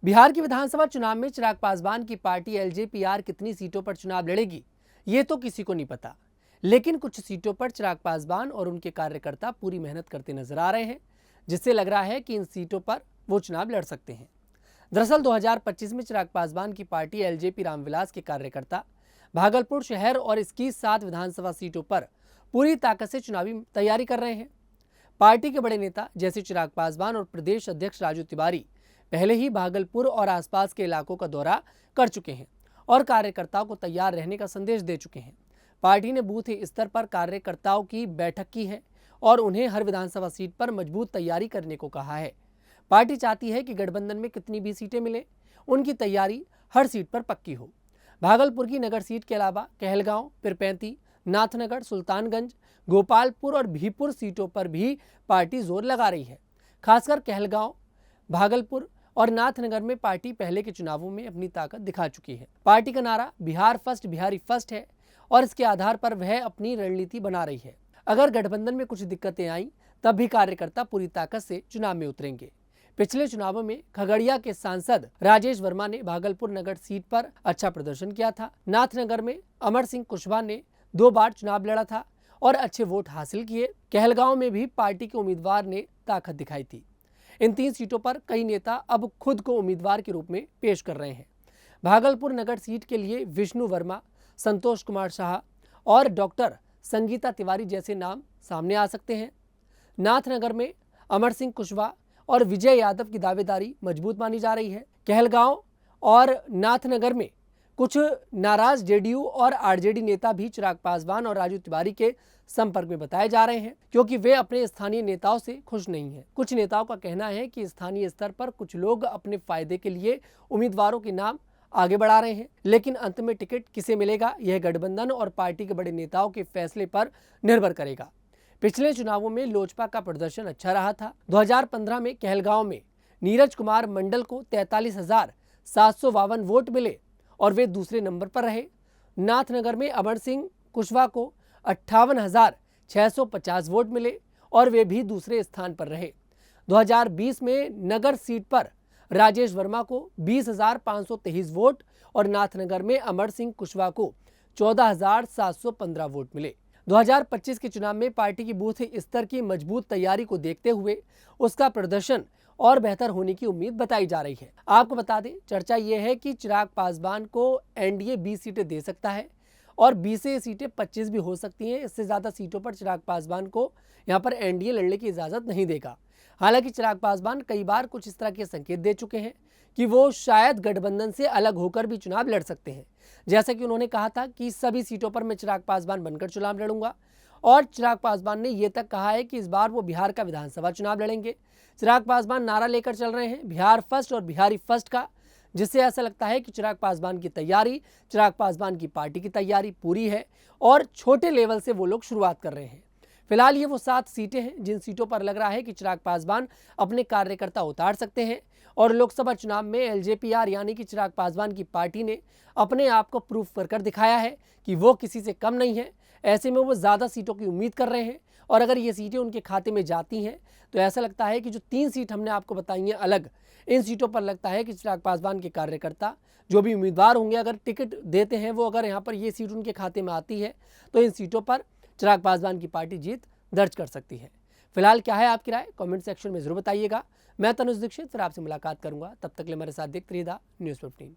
बिहार की विधानसभा चुनाव में चिराग पासवान की पार्टी एलजेपीआर कितनी सीटों पर चुनाव लड़ेगी, ये तो किसी को नहीं पता। लेकिन कुछ सीटों पर चिराग पासवान और उनके कार्यकर्ता पूरी मेहनत करते नजर आ रहे हैं, जिससे लग रहा है कि इन सीटों पर वो चुनाव लड़ सकते हैं। दरअसल 2025 में चिराग पासवान की पार्टी एलजेपी रामविलास के कार्यकर्ता भागलपुर शहर और इसकी 7 विधानसभा सीटों पर पूरी ताकत से चुनावी तैयारी कर रहे हैं। पार्टी के बड़े नेता जैसे चिराग पासवान और प्रदेश अध्यक्ष राजू तिवारी पहले ही भागलपुर और आसपास के इलाकों का दौरा कर चुके हैं और कार्यकर्ताओं को तैयार रहने का संदेश दे चुके हैं। पार्टी ने बूथ स्तर पर कार्यकर्ताओं की बैठक की है और उन्हें हर विधानसभा सीट पर मजबूत तैयारी करने को कहा है। पार्टी चाहती है कि गठबंधन में कितनी भी सीटें मिले, उनकी तैयारी हर सीट पर पक्की हो। भागलपुर की नगर सीट के अलावा कहलगांव, पिरपैंती, नाथनगर, सुल्तानगंज, गोपालपुर और भीपुर सीटों पर भी पार्टी जोर लगा रही है। खासकर कहलगांव, भागलपुर और नाथनगर में पार्टी पहले के चुनावों में अपनी ताकत दिखा चुकी है। पार्टी का नारा बिहार फर्स्ट, बिहारी फर्स्ट है और इसके आधार पर वह अपनी रणनीति बना रही है। अगर गठबंधन में कुछ दिक्कतें आई तब भी कार्यकर्ता पूरी ताकत से चुनाव में उतरेंगे। पिछले चुनावों में खगड़िया के सांसद राजेश वर्मा ने भागलपुर नगर सीट पर अच्छा प्रदर्शन किया था। नाथनगर में अमर सिंह कुशवाहा ने 2 बार चुनाव लड़ा था और अच्छे वोट हासिल किए। कहलगांव में भी पार्टी के उम्मीदवार ने ताकत दिखाई थी। इन 3 सीटों पर कई नेता अब खुद को उम्मीदवार के रूप में पेश कर रहे हैं। भागलपुर नगर सीट के लिए विष्णु वर्मा, संतोष कुमार शाह और डॉक्टर संगीता तिवारी जैसे नाम सामने आ सकते हैं। नाथनगर में अमर सिंह कुशवाहा और विजय यादव की दावेदारी मजबूत मानी जा रही है। कहलगांव और नाथनगर में कुछ नाराज जेडीयू और आरजेडी नेता भी चिराग पासवान और राजू तिवारी के संपर्क में बताए जा रहे हैं, क्योंकि वे अपने स्थानीय नेताओं से खुश नहीं हैं। कुछ नेताओं का कहना है कि स्थानीय स्तर पर कुछ लोग अपने फायदे के लिए उम्मीदवारों के नाम आगे बढ़ा रहे हैं, लेकिन अंत में टिकट किसे मिलेगा यह गठबंधन और पार्टी के बड़े नेताओं के फैसले पर निर्भर करेगा। पिछले चुनावों में लोजपा का प्रदर्शन अच्छा रहा था। 2015 में कहलगांव में नीरज कुमार मंडल को 43,752 वोट मिले और वे दूसरे नंबर पर रहे। नाथनगर में अमर सिंह कुशवाहा को 58,650 वोट मिले और वे भी दूसरे स्थान पर रहे। 2020 में नगर सीट पर राजेश वर्मा को 20,523 वोट और नाथनगर में अमर सिंह कुशवाहा को 14,715 वोट मिले। 2025 के चुनाव में पार्टी की बूथ स्तर की मजबूत तैयारी को देखते हुए उसका प्रदर्शन और बेहतर होने की उम्मीद बताई जा रही है। आपको बता दें, चर्चा यह है कि चिराग पासवान को एनडीए 20 सीटें दे सकता है और 20 से सीटें 25 भी हो सकती हैं। इससे ज़्यादा सीटों पर चिराग पासवान को यहाँ पर एनडीए लड़ने की इजाज़त नहीं देगा। हालांकि चिराग पासवान कई बार कुछ इस तरह के संकेत दे चुके हैं कि वो शायद गठबंधन से अलग होकर भी चुनाव लड़ सकते हैं। जैसा कि उन्होंने कहा था कि सभी सीटों पर मैं चिराग पासवान बनकर चुनाव लड़ूंगा और चिराग पासवान ने यह तक कहा है कि इस बार वो बिहार का विधानसभा चुनाव लड़ेंगे। चिराग पासवान नारा लेकर चल रहे हैं बिहार फर्स्ट और बिहारी फर्स्ट का, जिससे ऐसा लगता है कि चिराग पासवान की तैयारी, चिराग पासवान की पार्टी की तैयारी पूरी है और छोटे लेवल से वो लोग शुरुआत कर रहे हैं। फिलहाल ये वो 7 सीटें हैं जिन सीटों पर लग रहा है कि चिराग पासवान अपने कार्यकर्ता उतार सकते हैं और लोकसभा चुनाव में एलजेपीआर यानी कि चिराग पासवान की पार्टी ने अपने आप को प्रूफ कर दिखाया है कि वो किसी से कम नहीं है। ऐसे में वो ज़्यादा सीटों की उम्मीद कर रहे हैं और अगर ये सीटें उनके खाते में जाती हैं तो ऐसा लगता है कि जो 3 सीट हमने आपको बताई हैं अलग, इन सीटों पर लगता है कि चिराग पासवान के कार्यकर्ता जो भी उम्मीदवार होंगे, अगर टिकट देते हैं वो, अगर यहाँ पर ये सीट उनके खाते में आती है तो इन सीटों पर चिराग पासवान की पार्टी जीत दर्ज कर सकती है। फिलहाल क्या है आपकी राय, कमेंट सेक्शन में जरूर बताइएगा। मैं तनुज दीक्षित फिर आपसे मुलाकात करूंगा, तब तक के लिए मेरे साथ देखते रहिएगा न्यूज़ 15।